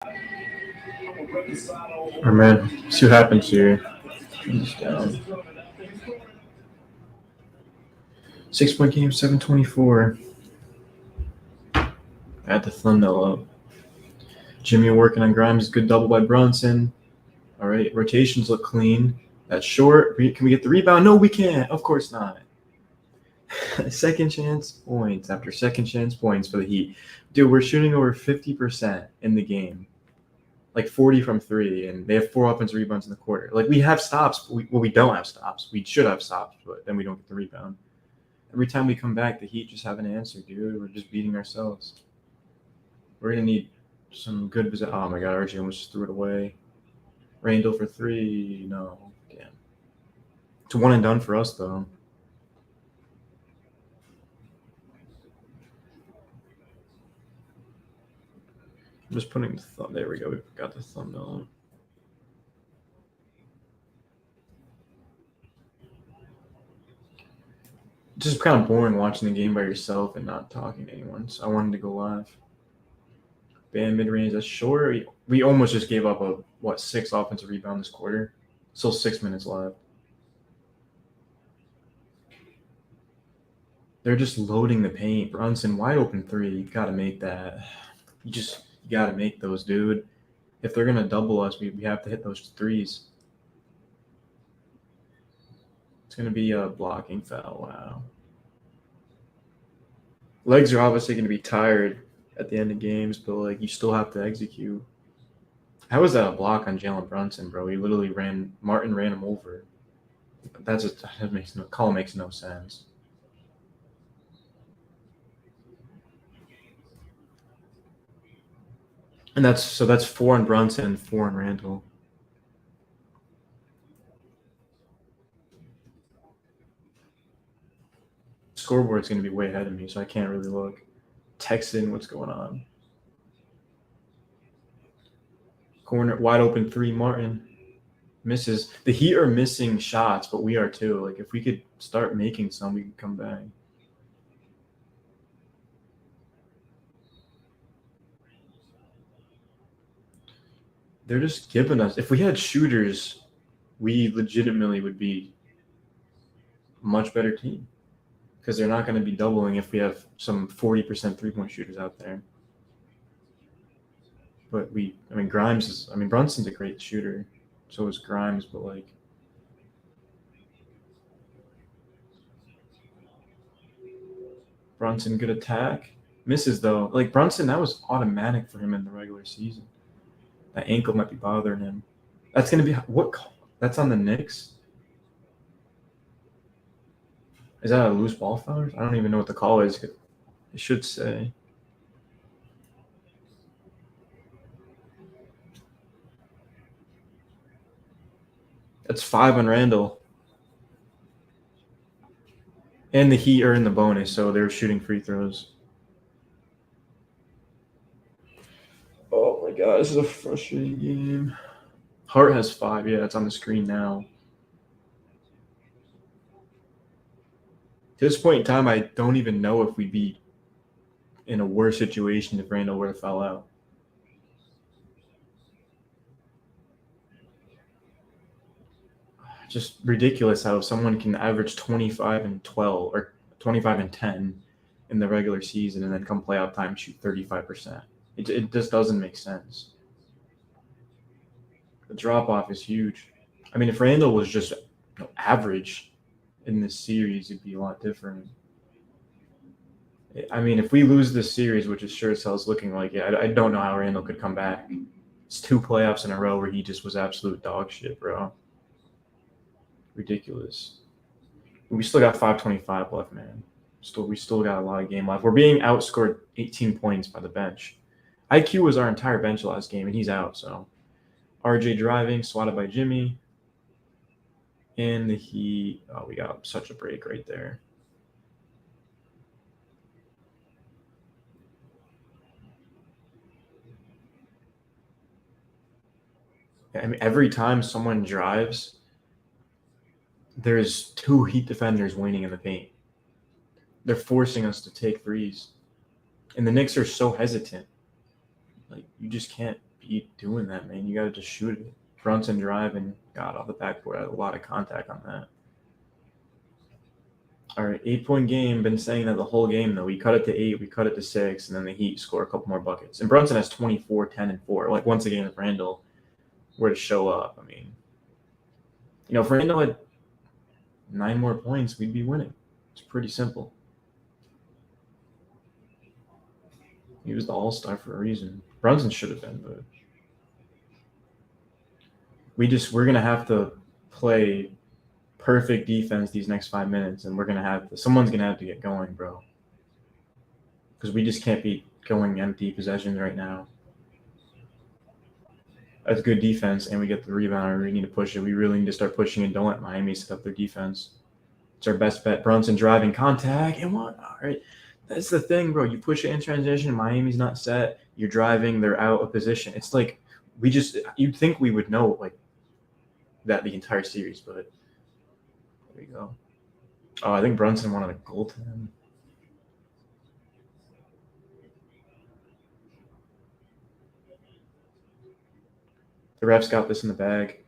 All right, man. See what happens here. He's down. 6-point game, 724. Add the thumbnail up. Jimmy working on Grimes. Good double by Brunson. All right, rotations look clean. That's short. Can we get the rebound? No, we can't. Of course not. Second chance points after second chance points for the Heat. Dude, we're shooting over 50% in the game. Like 40 from 3, and they have 4 offensive rebounds in the quarter. Like, we have stops. We don't have stops. We should have stops, but then we don't get the rebound. Every time we come back, the Heat just have an answer, dude. We're just beating ourselves. We're going to need some good – oh, my God. RJ almost just threw it away. Randall for 3. No. Damn. It's one and done for us, though. I'm just putting the thumb. There we go. We got the thumbnail. Just kind of boring watching the game by yourself and not talking to anyone. So I wanted to go live. Bam, mid-range. That's short. We almost just gave up 6 offensive rebound this quarter. Still 6 minutes left. They're just loading the paint. Brunson, wide open 3. You got to make that. You got to make those, dude. If they're going to double us, we have to hit those 3s. It's going to be a blocking foul. Wow. Legs are obviously going to be tired at the end of games, but, like, you still have to execute. How was that a block on Jalen Brunson, bro? He literally Martin ran him over. Call makes no sense. And that's 4 on Brunson and 4 on Randall. Scoreboard's going to be way ahead of me, so I can't really look. Text in what's going on. Corner, wide open 3, Martin. Misses. The Heat are missing shots, but we are too. Like, if we could start making some, we could come back. They're just giving us – if we had shooters, we legitimately would be a much better team because they're not going to be doubling if we have some 40% three-point shooters out there. But Brunson's a great shooter. So is Grimes, but, like, Brunson, good attack. Misses, though. Like, Brunson, that was automatic for him in the regular season. That ankle might be bothering him. That's going to be – what – that's on the Knicks? Is that a loose ball foul? I don't even know what the call is. It should say. That's 5 on Randall. And the Heat are in the bonus, so they're shooting free throws. Oh, my God. This is a frustrating game. Hart has 5. Yeah, it's on the screen now. To this point in time, I don't even know if we'd be in a worse situation if Randall were to foul out. Just ridiculous how someone can average 25 and 12 or 25 and 10 in the regular season and then come playoff time shoot 35%. It just doesn't make sense. The drop-off is huge. I mean, if Randall was just average in this series, it'd be a lot different. I mean, if we lose this series, which is sure as hell is looking like it, I don't know how Randall could come back. It's 2 playoffs in a row where he just was absolute dog shit, bro. Ridiculous. We still got 5:25 left, man. We still got a lot of game left. We're being outscored 18 points by the bench. IQ was our entire bench last game, and he's out. So RJ driving, swatted by Jimmy. And the Heat. Oh, we got such a break right there. I mean, every time someone drives, there's 2 Heat defenders waiting in the paint. They're forcing us to take threes. And the Knicks are so hesitant. Like, you just can't be doing that, man. You got to just shoot it. Brunson driving, got off the backboard. Had a lot of contact on that. All right, 8-point game. Been saying that the whole game, though. We cut it to 8, we cut it to 6, and then the Heat score a couple more buckets. And Brunson has 24, 10, and 4. Like, once again, if Randall were to show up, I mean, if Randall had 9 more points, we'd be winning. It's pretty simple. He was the all-star for a reason. Brunson should have been, but we're going to have to play perfect defense these next 5 minutes, and someone's going to have to get going, bro. Because we just can't be going empty possessions right now. That's good defense, and we get the rebound, we need to push it. We really need to start pushing and don't let Miami set up their defense. It's our best bet. Brunson driving, contact, and what? All right. That's the thing, bro. You push it in transition, Miami's not set. You're driving, they're out of position. It's like you'd think we would know like that the entire series, but there we go. Oh, I think Brunson wanted a goal to him. The refs got this in the bag.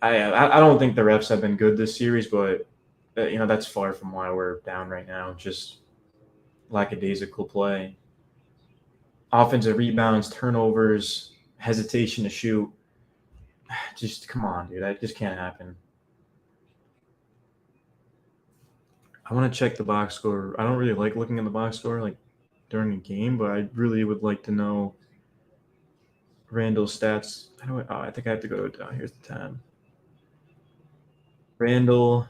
I don't think the refs have been good this series, but that's far from why we're down right now. Just lackadaisical play. Offensive rebounds, turnovers, hesitation to shoot. Just come on, dude. That just can't happen. I want to check the box score. I don't really like looking at the box score like during a game, but I really would like to know Randall's stats. I think I have to go down. Here's the tab. Randall,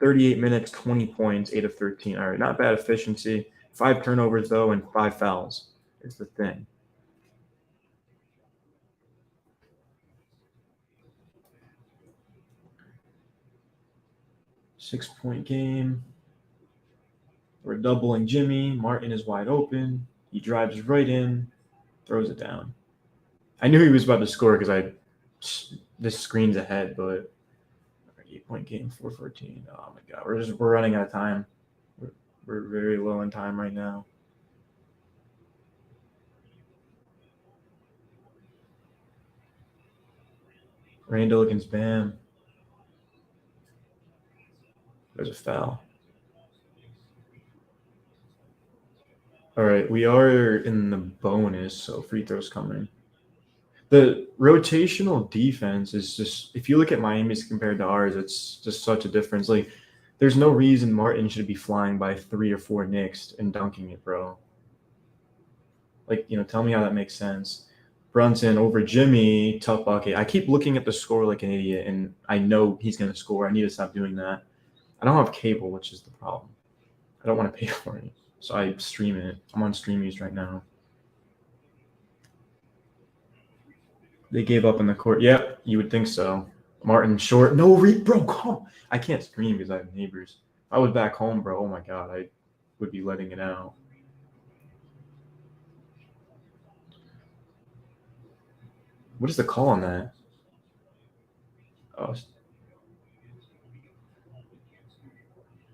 38 minutes, 20 points, 8 of 13. All right, not bad efficiency. 5 turnovers, though, and 5 fouls is the thing. Six-point game. We're doubling Jimmy. Martin is wide open. He drives right in, throws it down. I knew he was about to score because this screen's ahead, but 8-point game, 4-14. Oh my God, we're running out of time. We're very low in time right now. Randall against Bam. There's a foul. All right, we are in the bonus, so free throws coming. The rotational defense is just, if you look at Miami's compared to ours, it's just such a difference. Like, there's no reason Martin should be flying by 3 or 4 Knicks and dunking it, bro. Like, tell me how that makes sense. Brunson over Jimmy, tough bucket. I keep looking at the score like an idiot, and I know he's going to score. I need to stop doing that. I don't have cable, which is the problem. I don't want to pay for it, so I stream it. I'm on StreamYoutube right now. They gave up in the court. Yeah, you would think so. Martin short. No, bro, come. I can't stream because I have neighbors. If I was back home, bro, oh my God, I would be letting it out. What is the call on that? Oh.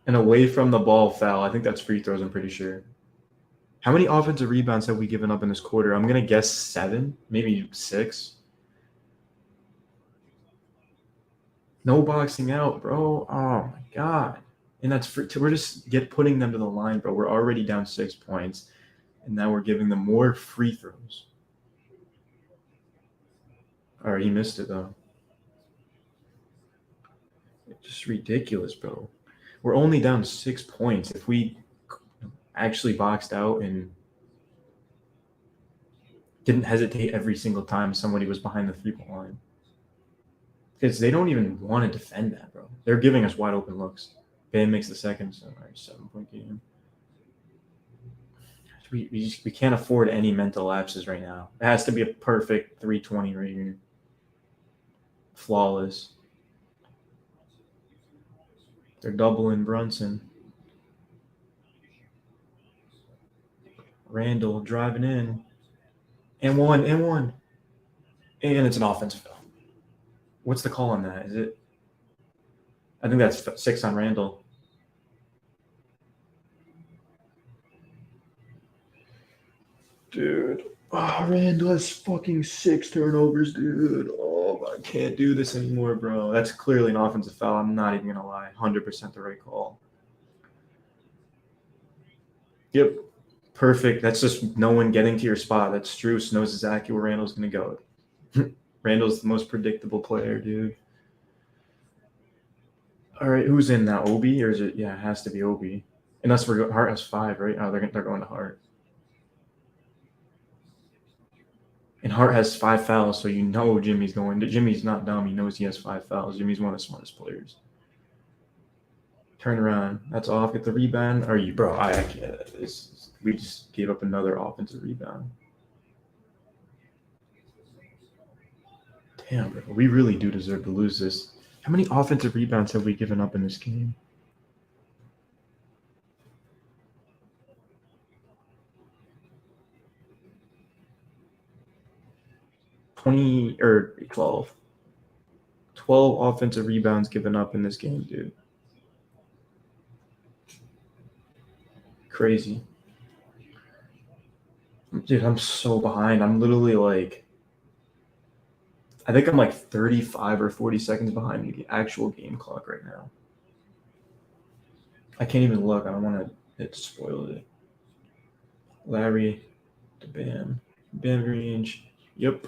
An away from the ball foul. I think that's free throws, I'm pretty sure. How many offensive rebounds have we given up in this quarter? I'm going to guess 7, maybe 6. No boxing out, bro. Oh, my God. And that's we're just putting them to the line, bro. We're already down 6 points, and now we're giving them more free throws. All right, he missed it, though. It's just ridiculous, bro. We're only down 6 points. If we actually boxed out and didn't hesitate every single time somebody was behind the three-point line. Because they don't even want to defend that, bro. They're giving us wide open looks. Bam makes the second, so all right, 7-point game. We can't afford any mental lapses right now. It has to be a perfect 320 right here. Flawless. They're doubling Brunson. Randall driving in. And one. And it's an offensive foul. What's the call on that? Is it? I think that's 6 on Randall. Dude. Oh, Randall has fucking 6 turnovers, dude. Oh, I can't do this anymore, bro. That's clearly an offensive foul. I'm not even going to lie. 100% the right call. Yep. Perfect. That's just no one getting to your spot. That's Struce knows exactly where Randall's going to go. Randall's the most predictable player, dude. All right, who's in now? Obi, or is it? Yeah, it has to be Obi. Unless Hart has 5, right? Oh, they're going to Hart. And Hart has 5 fouls, so you know Jimmy's going. Jimmy's not dumb. He knows he has 5 fouls. Jimmy's one of the smartest players. Turn around. That's off. Get the rebound. Are you, bro? I can't. We just gave up another offensive rebound. Damn, bro. We really do deserve to lose this. How many offensive rebounds have we given up in this game? $20 or $12. 12 offensive rebounds given up in this game, dude. Crazy. Dude, I'm so behind. I'm literally like, I think I'm like 35 or 40 seconds behind the actual game clock right now. I can't even look. I don't want to. It spoiled it. Larry to Bam. Bam range. Yep.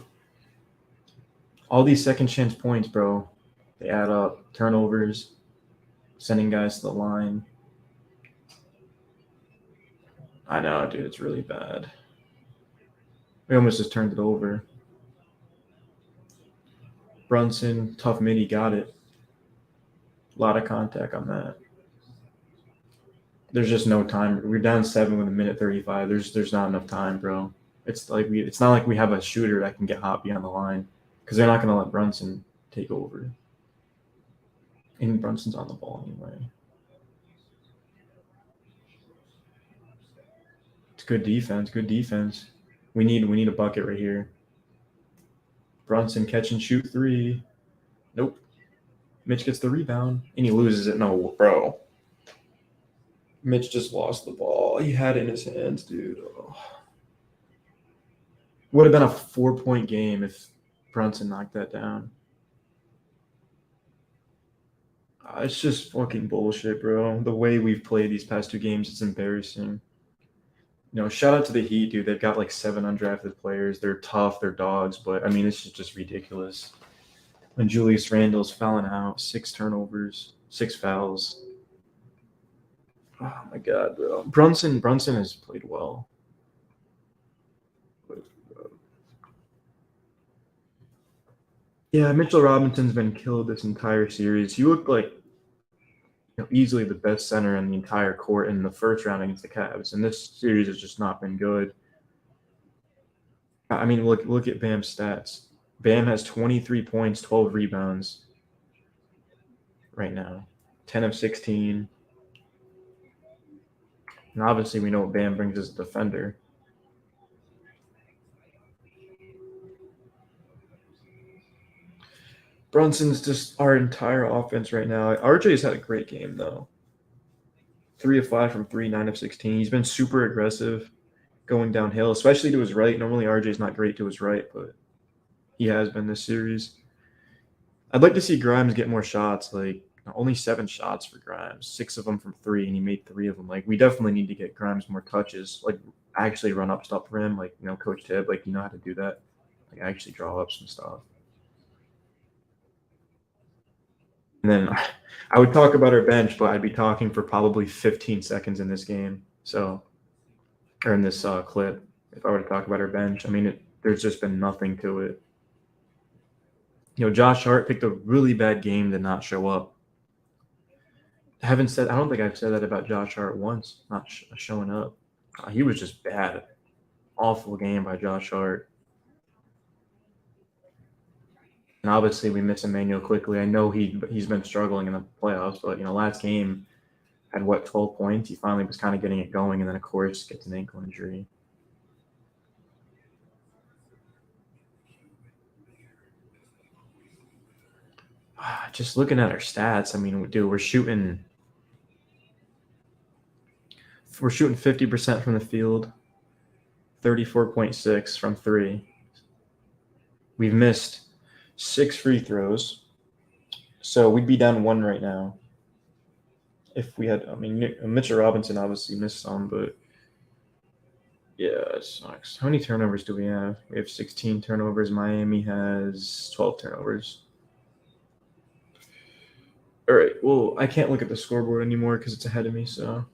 All these second chance points, bro, they add up. Turnovers, sending guys to the line. I know, dude. It's really bad. We almost just turned it over. Brunson, tough midi, got it. A lot of contact on that. There's just no time. We're down 7 with 1:35. There's not enough time, bro. It's not like we have a shooter that can get hot beyond the line because they're not going to let Brunson take over. And Brunson's on the ball anyway. It's good defense. Good defense. We need a bucket right here. Brunson catch and shoot 3. Nope. Mitch gets the rebound and he loses it. No, bro. Mitch just lost the ball. He had it in his hands, dude. Oh. Would have been a 4-point game if Brunson knocked that down. It's just fucking bullshit, bro. The way we've played these past 2 games, it's embarrassing. You know, shout out to the Heat, dude. They've got like 7 undrafted players. They're tough. They're dogs. But, I mean, it's just ridiculous. When Julius Randle's fouling out, 6 turnovers, 6 fouls. Oh, my God, bro. Brunson has played well. Yeah, Mitchell Robinson's been killed this entire series. He looked like easily the best center in the entire court in the first round against the Cavs, and this series has just not been good. I mean, look at Bam's stats. Bam has 23 points, 12 rebounds right now, 10 of 16. And obviously, we know what Bam brings as a defender. Brunson's just our entire offense right now. RJ's had a great game, though. 3 of 5 from 3, 9 of 16. He's been super aggressive going downhill, especially to his right. Normally, RJ's not great to his right, but he has been this series. I'd like to see Grimes get more shots. Like, only 7 shots for Grimes, 6 of them from 3, and he made 3 of them. Like, we definitely need to get Grimes more touches. Like, actually run up stuff for him. Like, Coach Tibb, like, you know how to do that. Like, actually draw up some stuff. And then I would talk about our bench, but I'd be talking for probably 15 seconds in this game. So, or in this clip, if I were to talk about our bench, I mean, there's just been nothing to it. Josh Hart picked a really bad game to not show up. I don't think I've said that about Josh Hart once, not showing up. He was just bad. Awful game by Josh Hart. And obviously, we miss Emmanuel quickly. I know he's been struggling in the playoffs, but last game had 12 points. He finally was kind of getting it going, and then of course gets an ankle injury. Just looking at our stats, I mean, dude, we're shooting 50% from the field, 34.6 from 3. We've missed 6 free throws. So we'd be down 1 right now. If we had, I mean, Mitchell Robinson obviously missed some, but yeah, it sucks. How many turnovers do we have? We have 16 turnovers. Miami has 12 turnovers. All right, well, I can't look at the scoreboard anymore because it's ahead of me, so.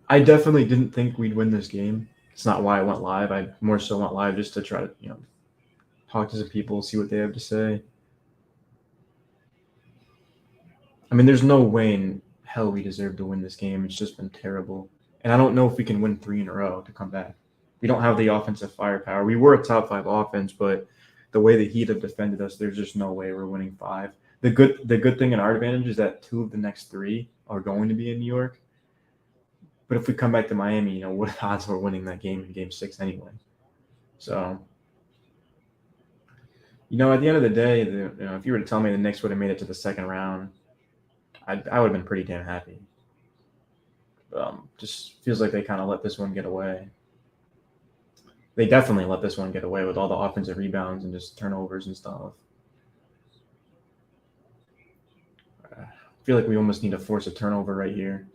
I definitely didn't think we'd win this game. It's not why I went live. I more so went live just to try to, talk to some people, see what they have to say. I mean, there's no way in hell we deserve to win this game. It's just been terrible. And I don't know if we can win 3 in a row to come back. We don't have the offensive firepower. We were a top 5 offense, but the way the Heat have defended us, there's just no way we're winning 5. The good thing in our advantage is that 2 of the next 3 are going to be in New York. But if we come back to Miami, what odds we're winning that game in Game 6 anyway? So, at the end of the day, if you were to tell me the Knicks would have made it to the second round, I would have been pretty damn happy. Just feels like they kind of let this one get away. They definitely let this one get away with all the offensive rebounds and just turnovers and stuff. I feel like we almost need to force a turnover right here.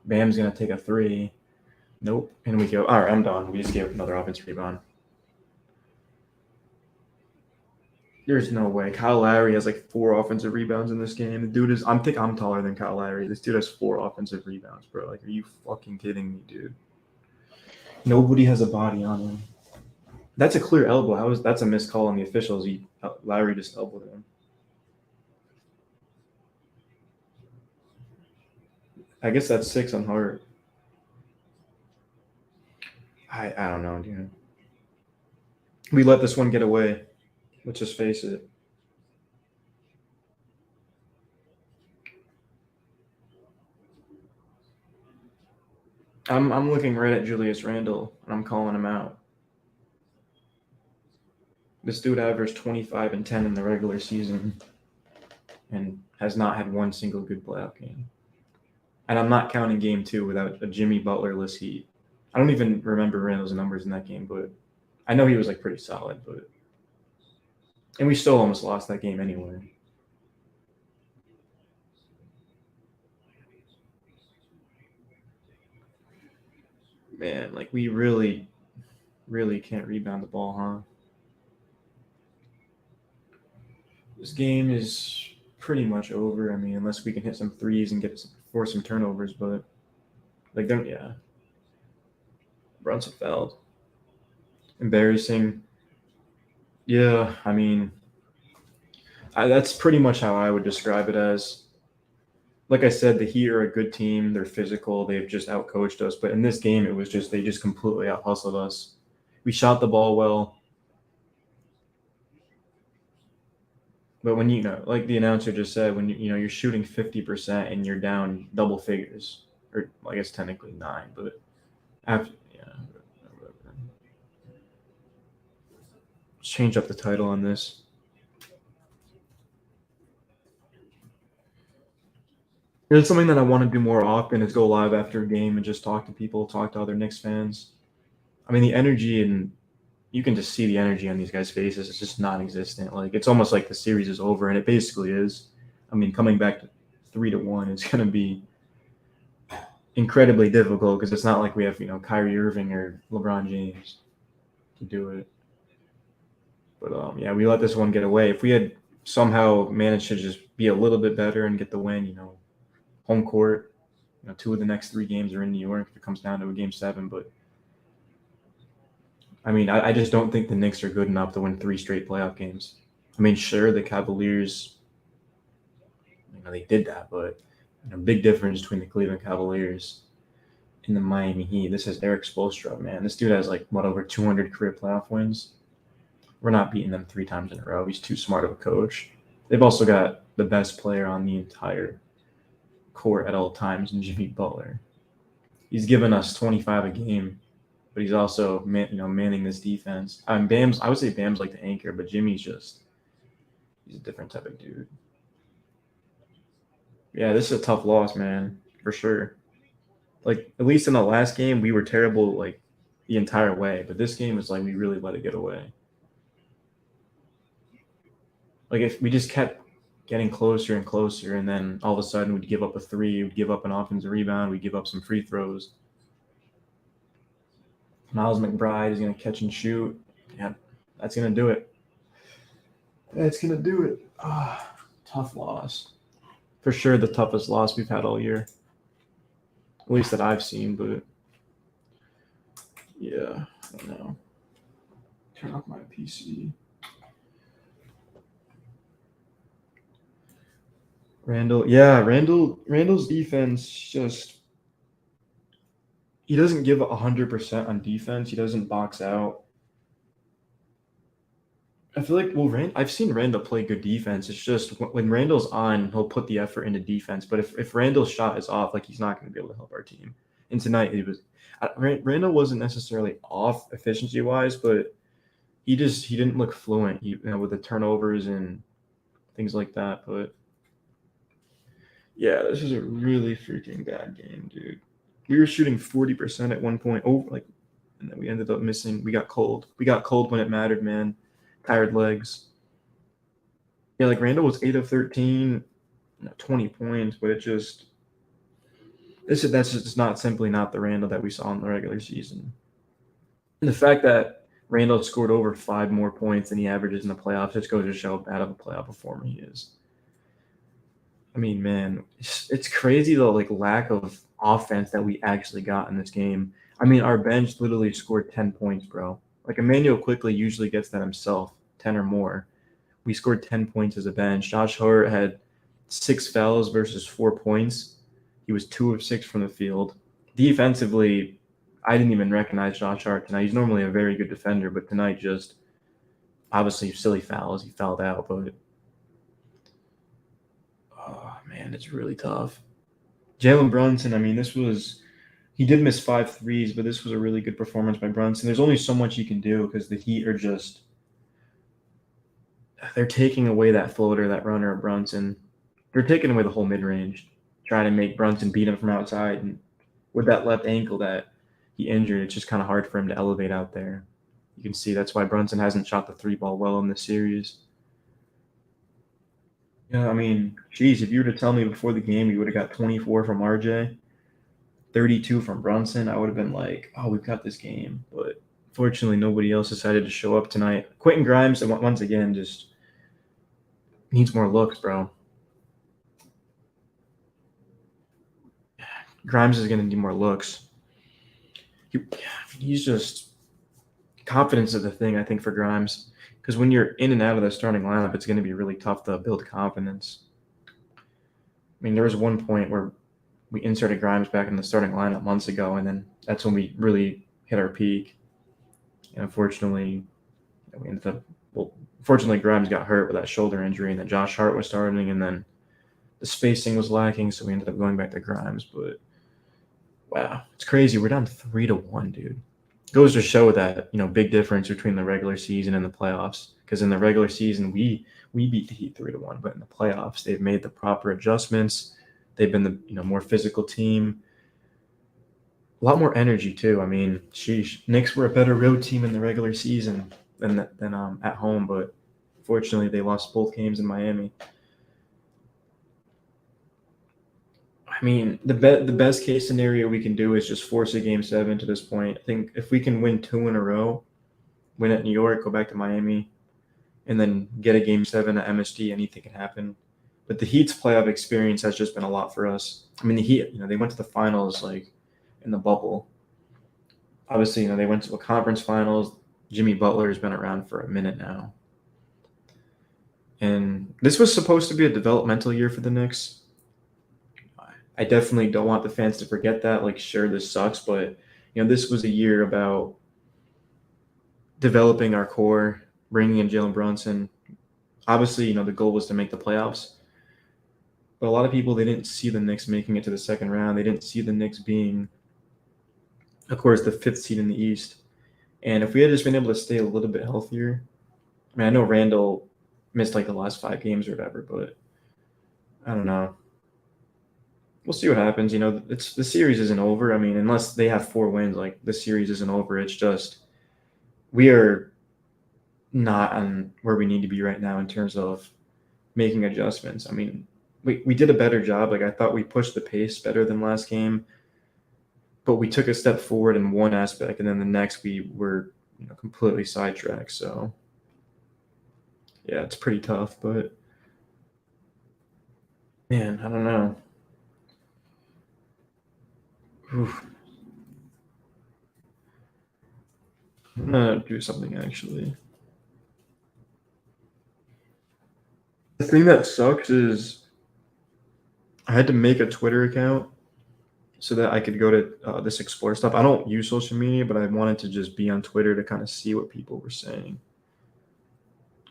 Bam's going to take a 3. Nope. And we go. All right, I'm done. We just gave another offensive rebound. There's no way. Kyle Lowry has like 4 offensive rebounds in this game. The dude I think I'm taller than Kyle Lowry. This dude has 4 offensive rebounds, bro. Like, are you fucking kidding me, dude? Nobody has a body on him. That's a clear elbow. That's a missed call on the officials. Lowry just elbowed him. I guess that's 6 on Hart. I don't know, dude. We let this one get away. Let's just face it. I'm looking right at Julius Randle, and I'm calling him out. This dude averaged 25 and 10 in the regular season and has not had one single good playoff game. And I'm not counting Game 2 without a Jimmy Butler-less Heat. I don't even remember Randle's numbers in that game, but I know he was like pretty solid. And we still almost lost that game anyway. Man, like we really, really can't rebound the ball, huh? This game is pretty much over. I mean, unless we can hit some threes and force some turnovers, but Brunson fouled. Embarrassing. Yeah, I mean, that's pretty much how I would describe it as. Like I said, the Heat are a good team. They're physical. They've just outcoached us. But in this game, it was just they just completely out-hustled us. We shot the ball well. But when like the announcer just said, when you're shooting 50% and you're down double figures, or I guess technically 9, but after let's change up the title on this. It's something that I want to do more often is go live after a game and just talk to people, talk to other Knicks fans. I mean, the energy, and you can just see the energy on these guys' faces. It's just non-existent. Like, it's almost like the series is over, and it basically is. I mean, coming back to 3-1 is going to be incredibly difficult because it's not like we have, Kyrie Irving or LeBron James to do it. But, we let this one get away. If we had somehow managed to just be a little bit better and get the win, home court, 2 of the next 3 games are in New York if it comes down to a Game 7. But, I mean, I just don't think the Knicks are good enough to win 3 straight playoff games. I mean, sure, the Cavaliers, they did that, but big difference between the Cleveland Cavaliers and the Miami Heat. This is Eric Spoelstra, man. This dude has over 200 career playoff wins. We're not beating them 3 times in a row. He's too smart of a coach. They've also got the best player on the entire court at all times in Jimmy Butler. He's given us 25 a game, but he's also manning this defense. I would say Bam's like the anchor, but Jimmy's he's a different type of dude. Yeah, this is a tough loss, man, for sure. Like, at least in the last game, we were terrible, like, the entire way. But this game is like we really let it get away. Like, if we just kept getting closer and closer, and then all of a sudden we'd give up a three, we'd give up an offensive rebound, we'd give up some free throws. Miles McBride is going to catch and shoot. Yeah, that's going to do it. That's going to do it. Tough loss. For sure the toughest loss we've had all year. At least that I've seen, but yeah, I don't know. Turn off my PC. Randall's defense just, he doesn't give 100% on defense. He doesn't box out. I feel like, I've seen Randall play good defense. It's just when Randall's on, he'll put the effort into defense. But if Randall's shot is off, like, he's not going to be able to help our team. And tonight Randall wasn't necessarily off efficiency wise, but he didn't look fluent. With the turnovers and things like that. But yeah, this is a really freaking bad game, dude. We were shooting 40% at one point, and then we ended up missing. We got cold. We got cold when it mattered, man. Tired legs. Yeah, like Randall was 8 of 13, 20 points, but that's just simply not the Randall that we saw in the regular season. And the fact that Randall scored over 5 more points than he averages in the playoffs just goes to show how bad of a playoff performer he is. I mean, man, it's crazy the lack of offense that we actually got in this game. I mean, our bench literally scored 10 points, bro. Like, Emmanuel Quickly usually gets that himself, 10 or more. We scored 10 points as a bench. Josh Hart had 6 fouls versus 4 points. He was 2 of 6 from the field. Defensively, I didn't even recognize Josh Hart tonight. He's normally a very good defender, but tonight just obviously silly fouls. He fouled out, but oh, man, it's really tough. Jalen Brunson, I mean, he did miss 5 threes, but this was a really good performance by Brunson. There's only so much you can do because the Heat are they're taking away that floater, that runner of Brunson. They're taking away the whole mid-range, trying to make Brunson beat him from outside. And with that left ankle that he injured, it's just kind of hard for him to elevate out there. You can see that's why Brunson hasn't shot the 3-ball well in this series. Yeah, I mean, geez, if you were to tell me before the game you would have got 24 from RJ, 32 from Brunson, I would have been like, oh, we've got this game. But fortunately, nobody else decided to show up tonight. Quentin Grimes, once again, just needs more looks, bro. Grimes is going to need more looks. He's just – confidence is the thing, I think, for Grimes. Because when you're in and out of the starting lineup, it's going to be really tough to build confidence. I mean, there was one point where we inserted Grimes back in the starting lineup months ago, and then that's when we really hit our peak. And unfortunately, we ended up – fortunately, Grimes got hurt with that shoulder injury, and then Josh Hart was starting, and then the spacing was lacking, so we ended up going back to Grimes. But, wow, it's crazy. We're down 3-1, dude. Goes to show that, big difference between the regular season and the playoffs. Because in the regular season, we beat the Heat 3-1, but in the playoffs, they've made the proper adjustments. They've been the more physical team. A lot more energy too. I mean, sheesh. Knicks were a better road team in the regular season than at home, but fortunately, they lost both games in Miami. I mean, the best case scenario we can do is just force a Game 7 to this point. I think if we can win 2 in a row, win at New York, go back to Miami, and then get a Game 7 at MSG, anything can happen. But the Heat's playoff experience has just been a lot for us. I mean, the Heat, they went to the finals in the bubble. Obviously, they went to a conference finals. Jimmy Butler has been around for a minute now. And this was supposed to be a developmental year for the Knicks. I definitely don't want the fans to forget that. Sure, this sucks, but, this was a year about developing our core, bringing in Jalen Brunson. Obviously, the goal was to make the playoffs. But a lot of people, they didn't see the Knicks making it to the second round. They didn't see the Knicks being, of course, the 5th seed in the East. And if we had just been able to stay a little bit healthier, I mean, I know Randall missed the last 5 games or whatever, but I don't know. we'll see what happens. You know, the series isn't over. I mean, unless they have 4 wins, like the series isn't over. It's just we are not on where we need to be right now in terms of making adjustments. I mean, we did a better job. Like I thought we pushed the pace better than last game, but we took a step forward in one aspect, and then the next we were completely sidetracked. So yeah, it's pretty tough, but man, I don't know. Oof. I'm gonna do something actually. The thing that sucks is I had to make a Twitter account so that I could go to this explore stuff. I don't use social media, but I wanted to just be on Twitter to kind of see what people were saying.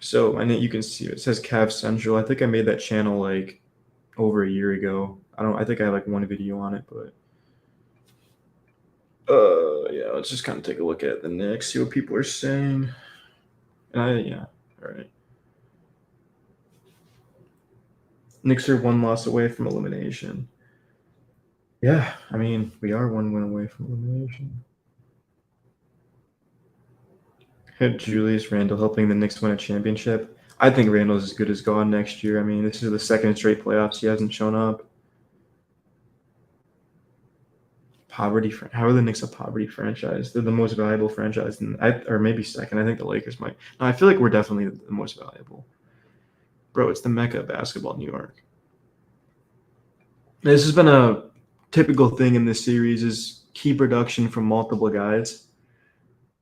So, and then you can see it says Cav Central. I think I made that channel like over a year ago. I think I have like one video on it, but yeah, let's just kind of take a look at the Knicks, see what people are saying. And yeah, all right. Knicks are 1 loss away from elimination. Yeah, I mean, we are 1 win away from elimination. Had Julius Randle helping the Knicks win a championship. I think Randle's as good as gone next year. I mean, this is the second straight playoffs he hasn't shown up. Poverty. How are the Knicks a poverty franchise? They're the most valuable franchise, or maybe second. I think the Lakers might. No, I feel like we're definitely the most valuable. Bro, it's the mecca of basketball, New York. This has been a typical thing in this series: is key production from multiple guys.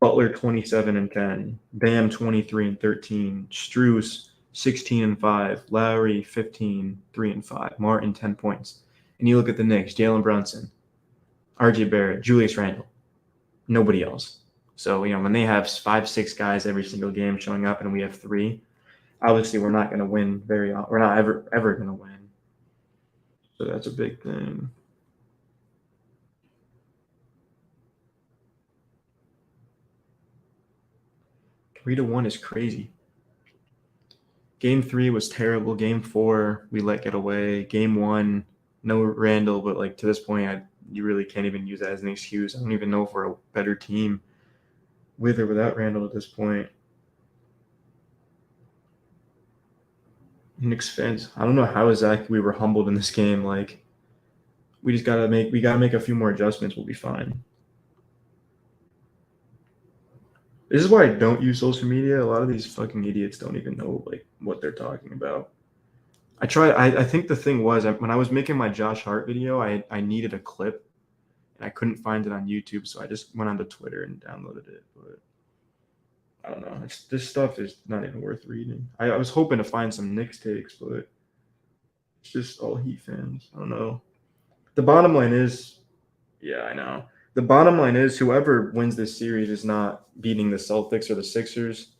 Butler 27 and 10, Bam 23 and 13, Strus 16 and 5, Lowry 15, 3 and 5, Martin 10 points. And you look at the Knicks: Jalen Brunson, RJ Barrett, Julius Randle, nobody else. So, when they have 5, 6 guys every single game showing up and we have 3, obviously we're not going to win we're not ever going to win. So that's a big thing. Three to 1 is crazy. Game 3 was terrible. Game 4, we let get away. Game 1, no Randall, but like to this point, you really can't even use that as an excuse. I don't even know if we're a better team with or without Randall at this point. Knicks fans, I don't know how exactly we were humbled in this game. Like, we gotta make a few more adjustments. We'll be fine. This is why I don't use social media. A lot of these fucking idiots don't even know like what they're talking about. I think the thing was when I was making my Josh Hart video, I needed a clip and I couldn't find it on YouTube, so I just went onto Twitter and downloaded it. But I don't know. This stuff is not even worth reading. I was hoping to find some Knicks takes, but it's just all Heat fans. I don't know. The bottom line is, yeah, I know. The bottom line is whoever wins this series is not beating the Celtics or the Sixers.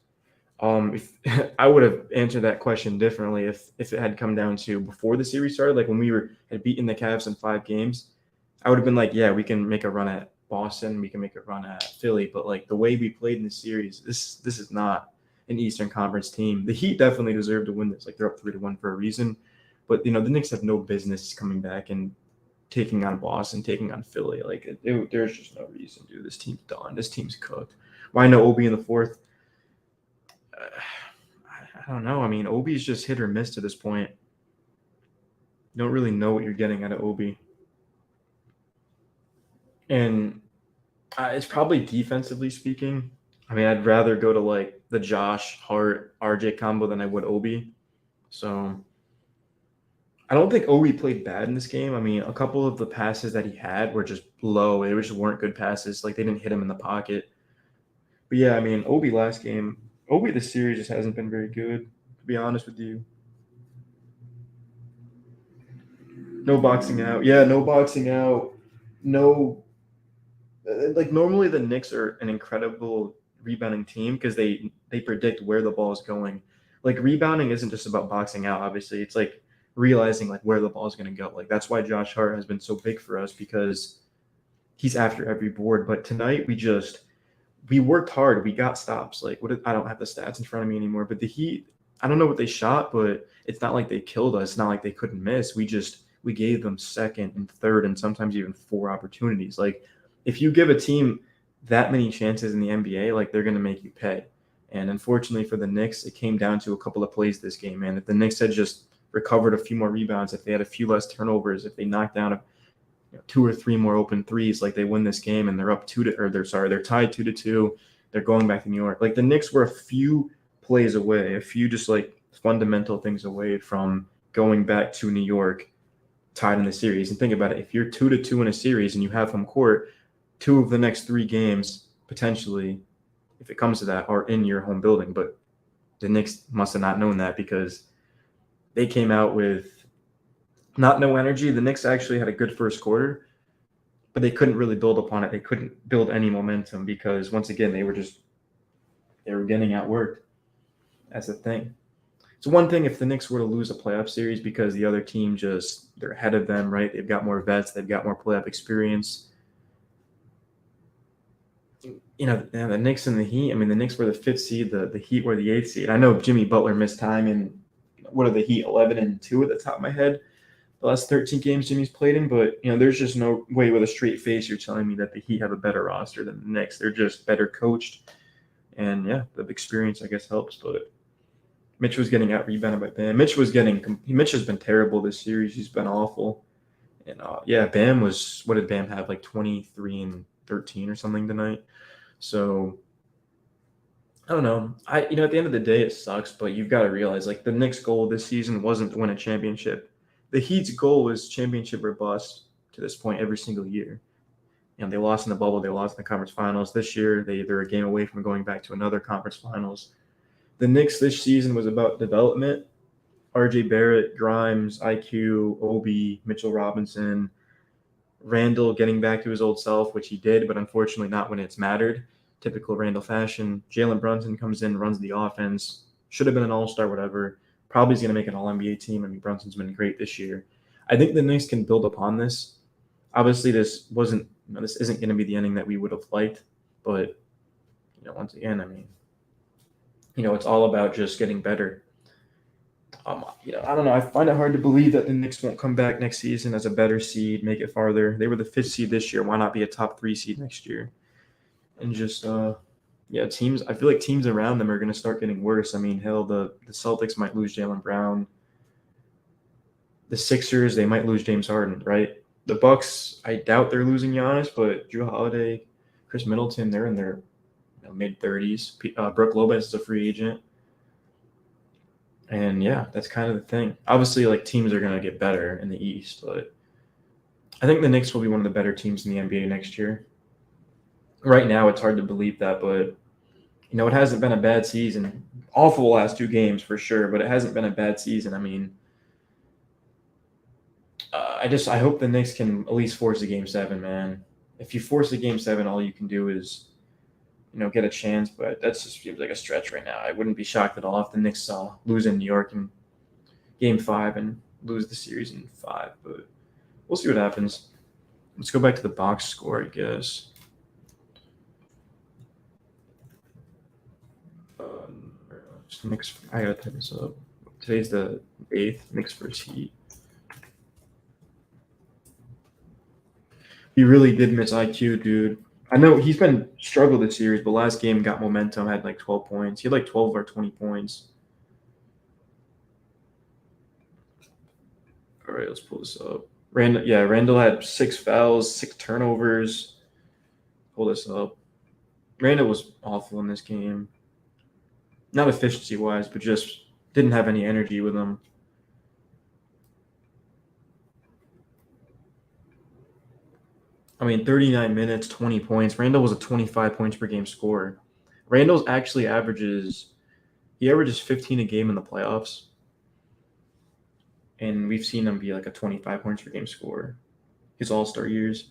If I would have answered that question differently if it had come down to before the series started, like when we had beaten the Cavs in 5 games, I would have been like, yeah, we can make a run at Boston, we can make a run at Philly, but like the way we played in the series, this is not an Eastern Conference team. The Heat definitely deserve to win this. Like they're up 3-1 for a reason, but the Knicks have no business coming back and taking on Boston, taking on Philly. Like there's just no reason, dude. This team's done. This team's cooked. Why no Obi in the 4th? I don't know. I mean, Obi's just hit or miss to this point. You don't really know what you're getting out of Obi. And it's probably defensively speaking. I mean, I'd rather go to like the Josh Hart RJ combo than I would Obi. So I don't think Obi played bad in this game. I mean, a couple of the passes that he had were just low. They just weren't good passes. Like they didn't hit him in the pocket. But yeah, I mean, Obi last game, Obi this series just hasn't been very good, to be honest with you. No boxing out. Yeah, no boxing out. No, like normally the Knicks are an incredible rebounding team because they predict where the ball is going. Like rebounding isn't just about boxing out. Obviously, it's like realizing like where the ball is going to go. Like that's why Josh Hart has been so big for us because he's after every board. But tonight we worked hard. We got stops. Like I don't have the stats in front of me anymore. But the Heat, I don't know what they shot, but it's not like they killed us. It's not like they couldn't miss. We we gave them second and third and sometimes even 4 opportunities. Like, if you give a team that many chances in the NBA, like, they're going to make you pay. And unfortunately for the Knicks, it came down to a couple of plays this game, man. If the Knicks had just recovered a few more rebounds, if they had a few less turnovers, if they knocked down 2 or 3 more open threes, like, they win this game and they're up they're tied 2-2. They're going back to New York. Like, the Knicks were a few plays away, a few just like fundamental things away from going back to New York tied in the series. And think about it, if you're 2-2 in a series and you have home court, 2 of the next 3 games potentially, if it comes to that, are in your home building. But the Knicks must have not known that, because they came out with no energy. The Knicks actually had a good first quarter, but they couldn't really build upon it. They couldn't build any momentum because, once again, they were getting outworked. That's the thing. It's one thing if the Knicks were to lose a playoff series because the other team they're ahead of them, right? They've got more vets. They've got more playoff experience. The Knicks and the Heat, I mean, the Knicks were the 5th seed, the Heat were the 8th seed. I know Jimmy Butler missed time, and what are the Heat, 11-2 at the top of my head? The last 13 games Jimmy's played in, but there's just no way with a straight face you're telling me that the Heat have a better roster than the Knicks. They're just better coached, and yeah, the experience I guess helps. But Mitch was getting out rebounded by Bam. Mitch has been terrible this series. He's been awful, and Bam was, what did Bam have, like 23 and 13 or something tonight? So I don't know. At the end of the day, it sucks, but you've got to realize, like, the Knicks' goal this season wasn't to win a championship. The Heat's goal was championship or bust to this point every single year. They lost in the bubble. They lost in the conference finals. This year, they're a game away from going back to another conference finals. The Knicks this season was about development. RJ Barrett, Grimes, IQ, Obi, Mitchell Robinson, Randall getting back to his old self, which he did, but unfortunately not when it's mattered. Typical Randall fashion. Jalen Brunson comes in, runs the offense. Should have been an all-star, whatever. Probably is going to make an all-NBA team. I mean, Brunson's been great this year. I think the Knicks can build upon this. Obviously, this isn't going to be the ending that we would have liked, but once again, I mean, it's all about just getting better. I don't know. I find it hard to believe that the Knicks won't come back next season as a better seed, make it farther. They were the 5th seed this year. Why not be a top 3 seed next year? And just teams. I feel like teams around them are going to start getting worse. I mean, hell, the Celtics might lose Jaylen Brown. The Sixers, they might lose James Harden, right? The Bucks, I doubt they're losing Giannis, but Drew Holiday, Chris Middleton, they're in their mid-30s. Brook Lopez is a free agent. And yeah, that's kind of the thing. Obviously, like, teams are going to get better in the East, but I think the Knicks will be one of the better teams in the NBA next year. Right now, it's hard to believe that, but it hasn't been a bad season. Awful last 2 games for sure, but it hasn't been a bad season. I mean, I hope the Knicks can at least force a Game 7, man. If you force a Game 7, all you can do is, get a chance, but that just feels like a stretch right now. I wouldn't be shocked at all if the Knicks lose in New York in Game 5 and lose the series in 5, but we'll see what happens. Let's go back to the box score, I guess. Knicks, I gotta type this up. Today's the 8th, Knicks versus Heat. He really did miss IQ, dude. I know he's been struggled this series, but last game got momentum, had like 12 points. He had like 12 or 20 points. All right, let's pull this up. Randall had 6 fouls, 6 turnovers. Pull this up. Randall was awful in this game. Not efficiency-wise, but just didn't have any energy with him. I mean, 39 minutes, 20 points. Randall was a 25 points per game scorer. Randall's actually averages 15 a game in the playoffs. And we've seen him be like a 25 points per game scorer his all-star years.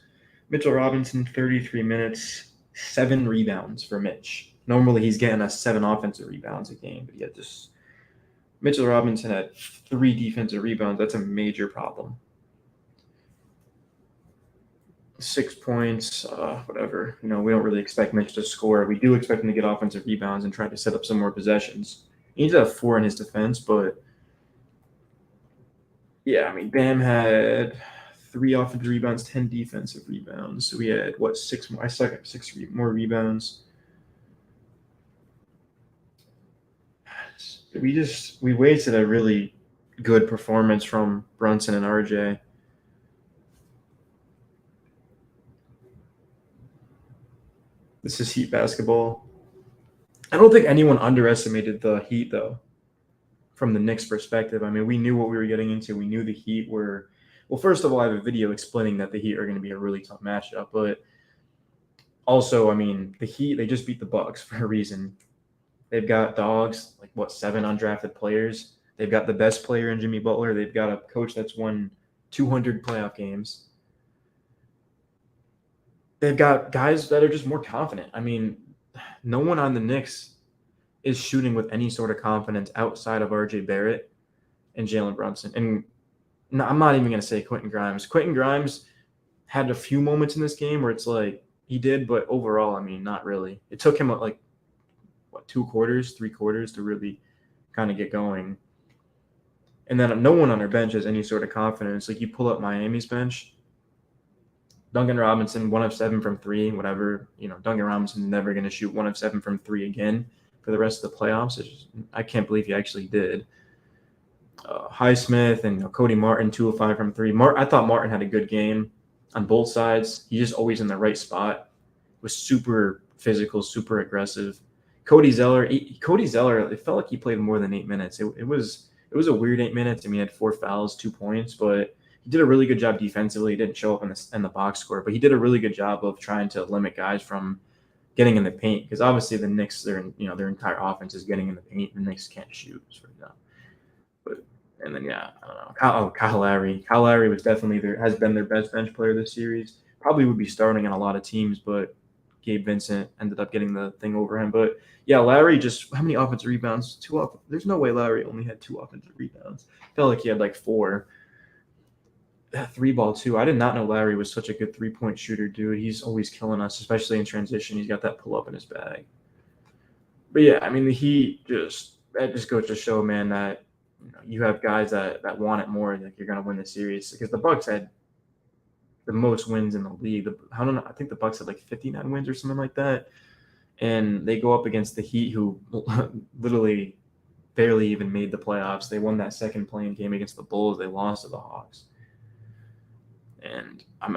Mitchell Robinson, 33 minutes, 7 rebounds for Mitch. Normally he's getting us 7 offensive rebounds a game, but yet Mitchell Robinson had 3 defensive rebounds. That's a major problem. 6 points, whatever. We don't really expect Mitch to score. We do expect him to get offensive rebounds and try to set up some more possessions. He needs to have 4 in his defense, but Yeah, I mean, Bam had 3 offensive rebounds, 10 defensive rebounds. So we had, what, 6 more? I suck at 6 more rebounds. We wasted a really good performance from Brunson and RJ. This is Heat basketball. I don't think anyone underestimated the Heat, though, from the Knicks' perspective. I mean, we knew what we were getting into. We knew the Heat were. Well, first of all, I have a video explaining that the Heat are going to be a really tough matchup. But also, I mean, the Heat, they just beat the Bucks for a reason. They've got dogs, like, what, 7 undrafted players. They've got the best player in Jimmy Butler. They've got a coach that's won 200 playoff games. They've got guys that are just more confident. I mean, no one on the Knicks is shooting with any sort of confidence outside of RJ Barrett and Jalen Brunson. And no, I'm not even going to say Quentin Grimes. Quentin Grimes had a few moments in this game where it's like he did, but overall, I mean, not really. It took him like, what, 2 quarters, 3 quarters to really kind of get going. And then no one on their bench has any sort of confidence. Like, you pull up Miami's bench, Duncan Robinson, 1 of 7 from 3, whatever. You know, Duncan Robinson's never going to shoot 1 of 7 from 3 again for the rest of the playoffs. I can't believe he actually did. Highsmith and Cody Martin, 2 of 5 from 3. I thought Martin had a good game on both sides. He's just always in the right spot. Was super physical, super aggressive. Cody Zeller, it felt like he played more than 8 minutes. It was a weird 8 minutes. I mean, he had 4 fouls, 2 points, but he did a really good job defensively. He didn't show up in the box score, but he did a really good job of trying to limit guys from getting in the paint, because obviously the Knicks, their entire offense is getting in the paint. The Knicks can't shoot right now. But and then, yeah, I don't know. Kyle Lowry. Kyle Lowry has been their best bench player this series. Probably would be starting on a lot of teams, but Gabe Vincent ended up getting the thing over him. But yeah, Lowry, just how many offensive rebounds? 2 off. There's no way Lowry only had 2 offensive rebounds. Felt like he had like 4. That 3-ball too. I did not know Lowry was such a good 3-point shooter, dude. He's always killing us, especially in transition. He's got that pull up in his bag. But yeah, I mean, the Heat that just goes to show, man, that you have guys that want it more. Like, you're gonna win the series, because the Bucks had the most wins in the league. I don't know. I think the Bucks had like 59 wins or something like that, and they go up against the Heat, who literally barely even made the playoffs. They won that second playing game against the Bulls. They lost to the Hawks. And I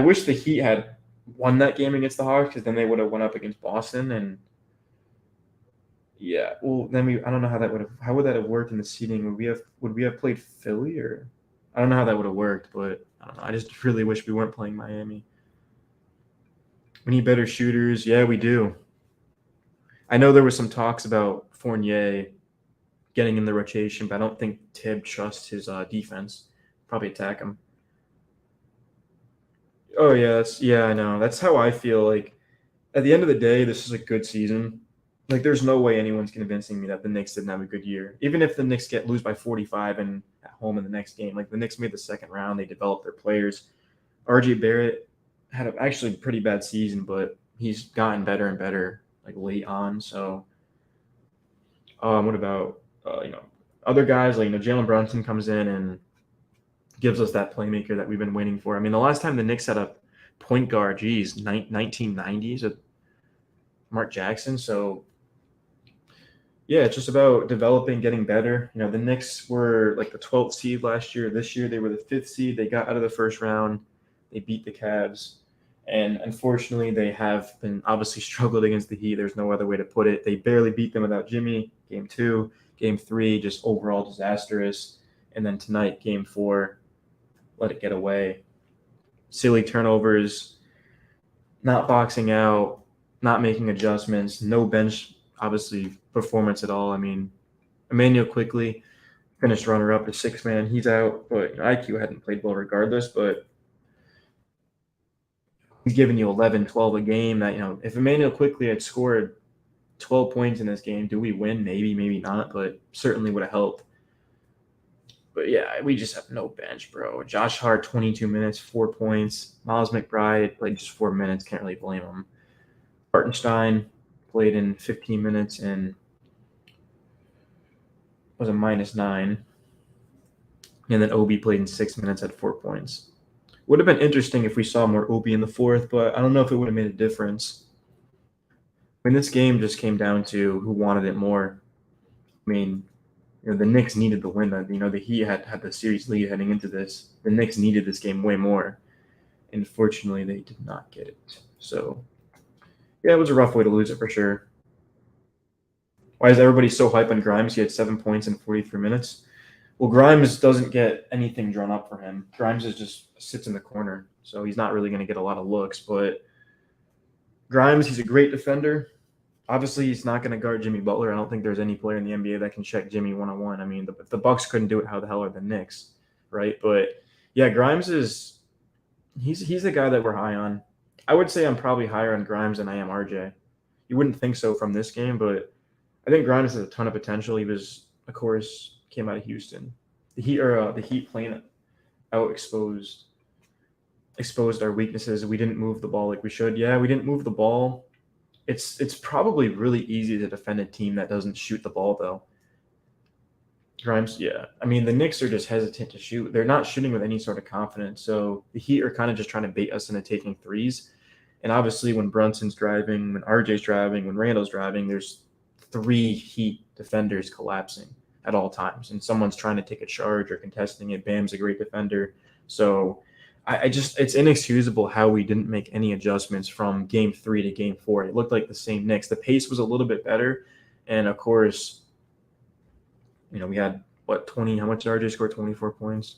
wish the Heat had won that game against the Hawks, because then they would have went up against Boston. And yeah, well, then I don't know how would that have worked in the seeding? Would we have played Philly, or I don't know how that would have worked, but I don't know. I just really wish we weren't playing Miami. We need better shooters. Yeah, we do. I know there was some talks about Fournier getting in the rotation, but I don't think Tibb trusts his defense. Probably attack him. Oh yeah, I know. That's how I feel. Like, at the end of the day, this is a good season. Like, there's no way anyone's convincing me that the Knicks didn't have a good year. Even if the Knicks lose by 45 and at home in the next game, like, the Knicks made the second round. They developed their players. RJ Barrett had actually a pretty bad season, but he's gotten better and better, like, late on. So, what about other guys? Like, Jalen Brunson comes in and gives us that playmaker that we've been waiting for. I mean, the last time the Knicks had a point guard, 1990s with Mark Jackson. So yeah, it's just about developing, getting better. The Knicks were like the 12th seed last year. This year they were the 5th seed. They got out of the first round. They beat the Cavs. And unfortunately, they have been obviously struggled against the Heat. There's no other way to put it. They barely beat them without Jimmy. Game 2, Game 3, just overall disastrous. And then tonight, Game 4, let it get away. Silly turnovers, not boxing out, not making adjustments, no bench, obviously, performance at all. I mean, Emmanuel Quickly finished runner-up to 6-man. He's out, but IQ hadn't played well regardless, but he's giving you 11, 12 a game. That, if Emmanuel Quickly had scored 12 points in this game, do we win? Maybe, maybe not, but certainly would have helped. But yeah, we just have no bench, bro. Josh Hart, 22 minutes, 4 points. Miles McBride played just 4 minutes. Can't really blame him. Hartenstein played in 15 minutes and was a -9. And then Obi played in 6 minutes at 4 points. Would have been interesting if we saw more Obi in the fourth, but I don't know if it would have made a difference. I mean, this game just came down to who wanted it more. I mean, the Knicks needed the win. The Heat had the series lead heading into this. The Knicks needed this game way more. And fortunately, they did not get it. So, yeah, it was a rough way to lose it for sure. Why is everybody so hype on Grimes? He had 7 points in 43 minutes. Well, Grimes doesn't get anything drawn up for him. Grimes just sits in the corner, so he's not really going to get a lot of looks. But Grimes, he's a great defender. Obviously, he's not going to guard Jimmy Butler. I don't think there's any player in the NBA that can check Jimmy one-on-one. I mean, if the Bucks couldn't do it, how the hell are the Knicks, right? But, yeah, Grimes he's the guy that we're high on. I would say I'm probably higher on Grimes than I am RJ. You wouldn't think so from this game, but I think Grimes has a ton of potential. He was, of course, came out of Houston. The Heat playing out exposed our weaknesses. We didn't move the ball like we should. Yeah, we didn't move the ball. It's probably really easy to defend a team that doesn't shoot the ball, though. Grimes, yeah. I mean, the Knicks are just hesitant to shoot. They're not shooting with any sort of confidence. So the Heat are kind of just trying to bait us into taking threes. And obviously, when Brunson's driving, when RJ's driving, when Randall's driving, there's 3 Heat defenders collapsing at all times. And someone's trying to take a charge or contesting it. Bam's a great defender. So it's inexcusable how we didn't make any adjustments from game 3 to game 4. It looked like the same Knicks. The pace was a little bit better. And of course, we had, 20, how much did RJ score? 24 points.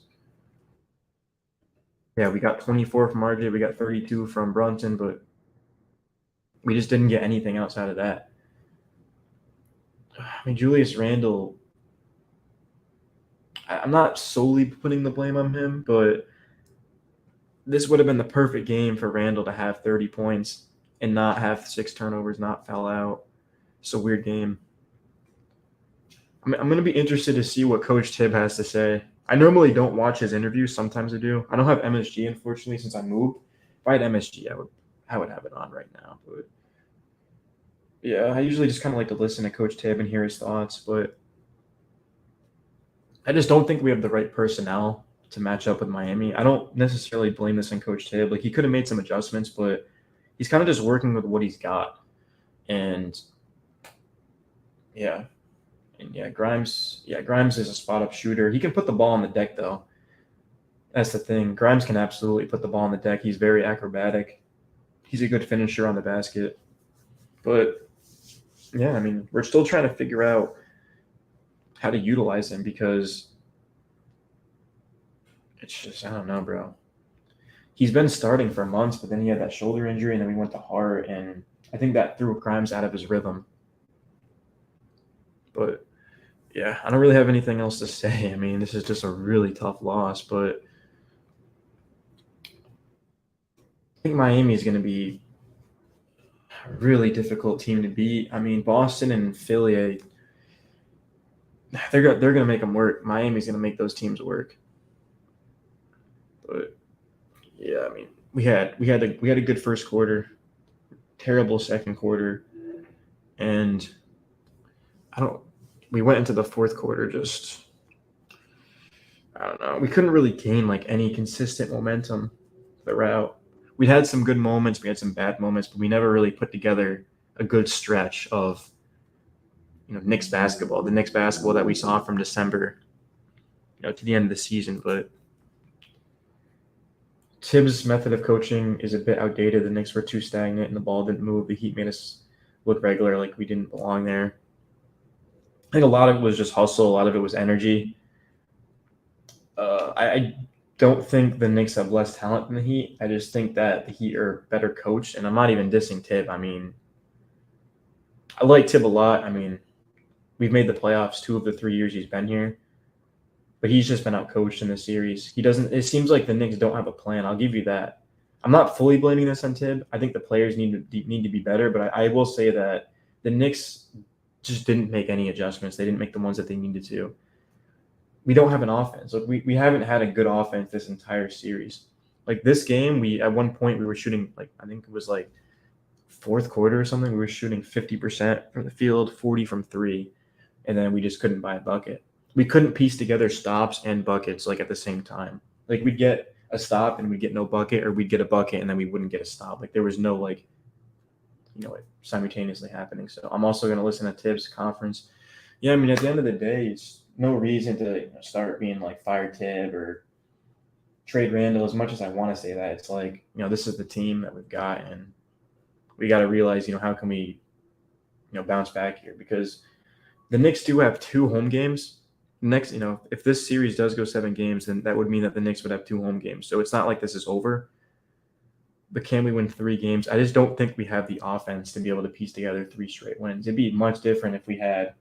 Yeah, we got 24 from RJ. We got 32 from Brunson, but we just didn't get anything outside of that. I mean, Julius Randle, I'm not solely putting the blame on him, but this would have been the perfect game for Randle to have 30 points and not have 6 turnovers, not foul out. It's a weird game. I'm going to be interested to see what Coach Tibb has to say. I normally don't watch his interviews. Sometimes I do. I don't have MSG, unfortunately, since I moved. If I had MSG, I would have it on right now. But yeah, I usually just kind of like to listen to Coach Tibb and hear his thoughts. But I just don't think we have the right personnel to match up with Miami. I don't necessarily blame this on Coach Tibb. Like, he could have made some adjustments, but he's kind of just working with what he's got. And Grimes is a spot-up shooter. He can put the ball on the deck, though. That's the thing. Grimes can absolutely put the ball on the deck. He's very acrobatic. He's a good finisher on the basket. But, yeah, I mean, we're still trying to figure out how to utilize him because it's just, I don't know, bro. He's been starting for months, but then he had that shoulder injury, and then we went to Hart, and I think that threw Grimes out of his rhythm. But, yeah, I don't really have anything else to say. I mean, this is just a really tough loss, but I think Miami is going to be a really difficult team to beat. I mean, Boston and Philly, they're going to make them work. Miami's going to make those teams work. But, yeah, I mean, we had a good first quarter, terrible second quarter, and we went into the fourth quarter just, I don't know. We couldn't really gain like any consistent momentum throughout. We had some good moments, we had some bad moments, but we never really put together a good stretch of, Knicks basketball, the Knicks basketball that we saw from December, to the end of the season. But Tibbs' method of coaching is a bit outdated. The Knicks were too stagnant and the ball didn't move. The Heat made us look regular, like we didn't belong there. I think a lot of it was just hustle. A lot of it was energy. I don't think the Knicks have less talent than the Heat. I just think that the Heat are better coached, and I'm not even dissing Tibb. I mean, I like Tibb a lot. I mean, we've made the playoffs 2 of the 3 years he's been here, but he's just been outcoached in this series. It seems like the Knicks don't have a plan. I'll give you that. I'm not fully blaming this on Tibb. I think the players need to be better, but I will say that the Knicks just didn't make any adjustments. They didn't make the ones that they needed to. We don't have an offense. Like we haven't had a good offense this entire series. Like this game, at one point we were shooting, like I think it was like fourth quarter or something. We were shooting 50% from the field, 40 from 3, and then we just couldn't buy a bucket. we couldn't piece together stops and buckets like at the same time. Like we'd get a stop and we'd get no bucket, or we'd get a bucket and then we wouldn't get a stop. Like there was no like, like simultaneously happening. So I'm also going to listen to Tibbs conference. Yeah, I mean, at the end of the day, it's no reason to start being like fire Tibb or trade Randall. As much as I want to say that, it's like, this is the team that we've got, and we got to realize, how can we, bounce back here, because the Knicks do have 2 home games. Next, if this series does go 7 games, then that would mean that the Knicks would have 2 home games. So it's not like this is over. But can we win 3 games? I just don't think we have the offense to be able to piece together 3 straight wins. It'd be much different if we had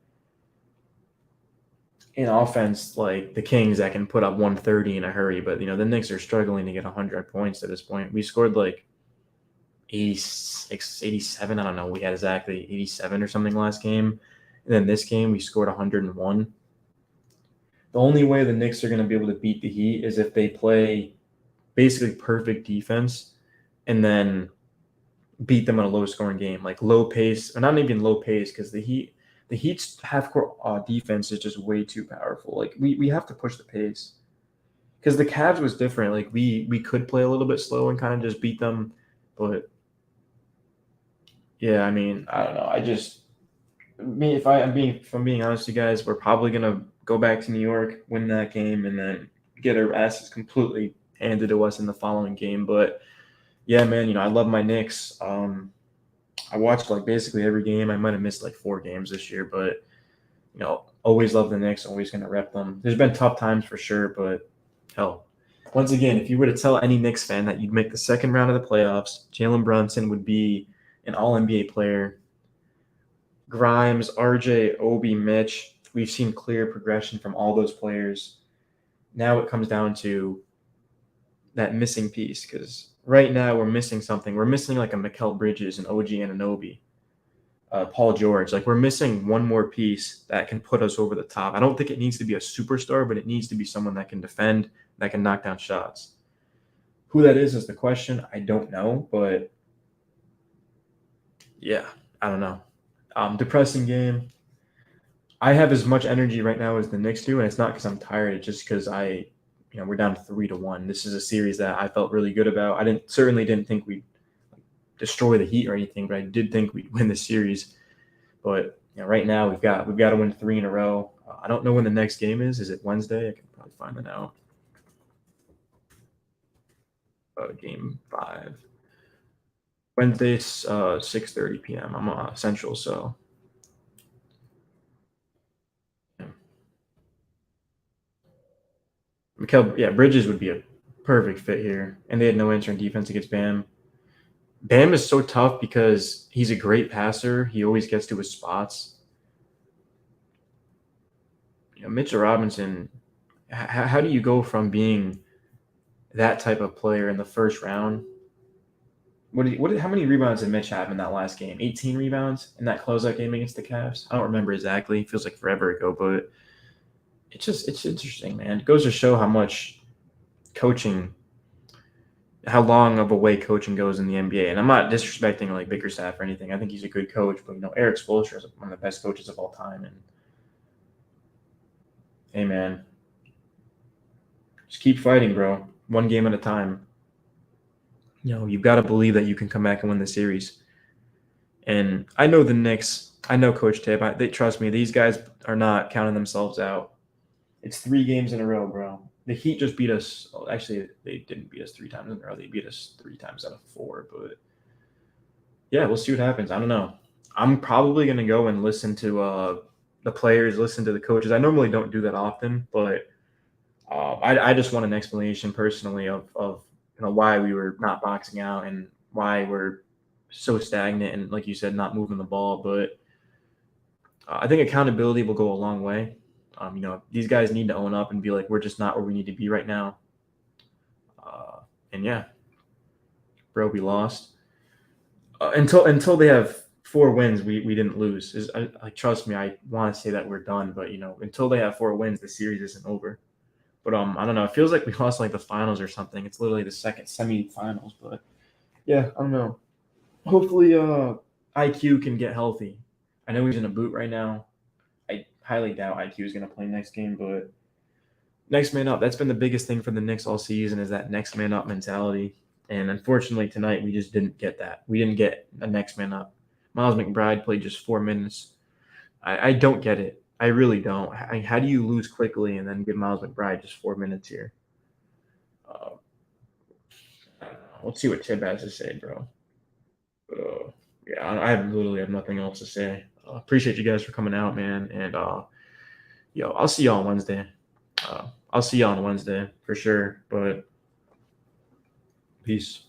an offense like the Kings that can put up 130 in a hurry. But, the Knicks are struggling to get 100 points at this point. We scored like 86, 87. I don't know. We had exactly 87 or something last game. And then this game, we scored 101. The only way the Knicks are going to be able to beat the Heat is if they play basically perfect defense and then beat them in a low-scoring game, like low pace, or not even low pace, because the Heat's half-court defense is just way too powerful. Like we have to push the pace, because the Cavs was different. Like we could play a little bit slow and kind of just beat them, but yeah, I mean, I don't know. If I'm being honest with you guys, we're probably gonna go back to New York, win that game, and then get our asses completely handed to us in the following game. But yeah, man, I love my Knicks. I watched like basically every game. I might have missed like 4 games this year, but always love the Knicks. Always gonna rep them. There's been tough times for sure, but hell, once again, if you were to tell any Knicks fan that you'd make the second round of the playoffs, Jalen Brunson would be an All-NBA player. Grimes, RJ, Obi, Mitch, we've seen clear progression from all those players. Now it comes down to that missing piece, because right now we're missing something. We're missing like a Mikal Bridges and OG Anunoby, Paul George. Like we're missing one more piece that can put us over the top. I don't think it needs to be a superstar, but it needs to be someone that can defend, that can knock down shots. Who that is the question. I don't know, but yeah, I don't know. Depressing game. I have as much energy right now as the Knicks do, and it's not because I'm tired. It's just because we're down 3-1. This is a series that I felt really good about. I certainly didn't think we'd destroy the Heat or anything, but I did think we'd win the series. But right now we've got to win 3 in a row. I don't know when the next game is. Is it Wednesday? I can probably find that out. Game 5. Wednesday, it's 6:30 p.m. I'm Central, so. Bridges would be a perfect fit here. And they had no answer in defense against Bam. Bam is so tough because he's a great passer. He always gets to his spots. Mitchell Robinson, how do you go from being that type of player in the first round? How many rebounds did Mitch have in that last game? 18 rebounds in that closeout game against the Cavs? I don't remember exactly. It feels like forever ago, but it's interesting, man. It goes to show how much coaching, how long of a way coaching goes in the NBA. And I'm not disrespecting like Bickerstaff or anything. I think he's a good coach, but Eric Spoelstra is one of the best coaches of all time. And hey, man, just keep fighting, bro. One game at a time. You've got to believe that you can come back and win the series. And I know the Knicks. I know Coach Tibb. They trust me. These guys are not counting themselves out. It's 3 games in a row, bro. The Heat just beat us. Actually, they didn't beat us 3 times in a row. They beat us 3 times out of 4. But yeah, we'll see what happens. I don't know. I'm probably going to go and listen to the players, listen to the coaches. I normally don't do that often, but I just want an explanation personally of why we were not boxing out and why we're so stagnant and, like you said, not moving the ball. But I think accountability will go a long way. These guys need to own up and be like, we're just not where we need to be right now. And yeah, bro, we lost. Until they have 4 wins, we didn't lose. Trust me, I want to say that we're done, but until they have 4 wins, the series isn't over. But I don't know. It feels like we lost like the finals or something. It's literally the second semifinals. But yeah, I don't know. Hopefully, IQ can get healthy. I know he's in a boot right now. highly doubt IQ is going to play next game, but next man up. That's been the biggest thing for the Knicks all season is that next man up mentality. And unfortunately, tonight we just didn't get that. We didn't get a next man up. Miles McBride played just 4 minutes. I don't get it. I really don't. How do you lose quickly and then give Miles McBride just 4 minutes here? I don't know. Let's see what Tib has to say, bro. Yeah, I literally have nothing else to say. Appreciate you guys for coming out, man. And yo, I'll see y'all on Wednesday. I'll see y'all on Wednesday for sure. But peace.